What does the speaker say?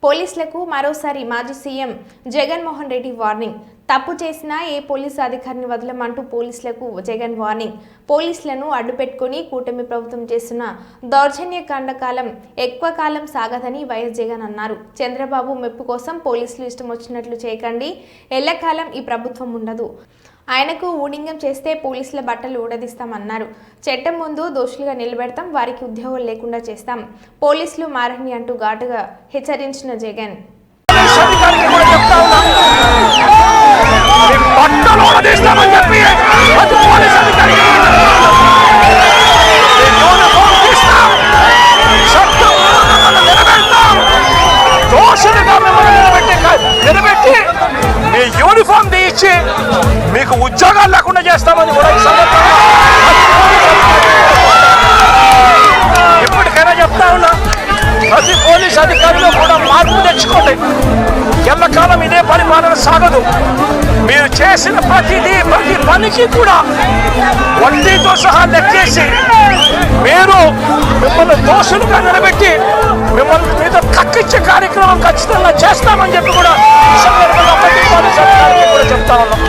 పోలీసులకు మరోసారి మాజీ సీఎం జగన్మోహన్ రెడ్డి వార్నింగ్. తప్పు చేసినా ఏ పోలీసు అధికారిని వదలమంటూ పోలీసులకు జగన్ వార్నింగ్. పోలీసులను అడ్డుపెట్టుకుని కూటమి ప్రభుత్వం చేస్తున్న దౌర్జన్య కాండకాలం ఎక్కువ కాలం సాగదని వైఎస్ జగన్ అన్నారు. చంద్రబాబు మెప్పు కోసం పోలీసులు ఇష్టం వచ్చినట్లు చేయకండి, ఎల్లకాలం ఈ ప్రభుత్వం ఉండదు. ఆయనకు ఊడింగం చేస్తే పోలీసుల బట్టలు ఊడదీస్తామన్నారు. చట్టం ముందు దోషులుగా నిలబెడతాం, వారికి ఉద్యోగాలు లేకుండా చేస్తాం, పోలీసులు మారని అంటూ ఘాటుగా హెచ్చరించిన జగన్. యూనిఫామ్ తీయించి మీకు ఉద్యోగాలు లేకుండా చేస్తామని కూడా ఈ ఇప్పటికైనా చెప్తా ఉన్నా, ప్రతి పోలీస్ అధికారిలో కూడా మార్పు తెచ్చుకోండి. ఎల్లకాలం ఇదే పరిపాలన సాగదు. మీరు చేసిన ప్రతి పనికి కూడా వడ్డీతో సహా లెక్కేసి మీరు మిమ్మల్ని దోషులుగా నిలబెట్టి మిమ్మల్ని మీద కక్కిచ్చే కార్యక్రమం ఖచ్చితంగా చేస్తామని చెప్పి కూడా ఈ సందర్భంగా ప్రతి పోలీస్ అధికారికి కూడా చెప్తా ఉన్నాం.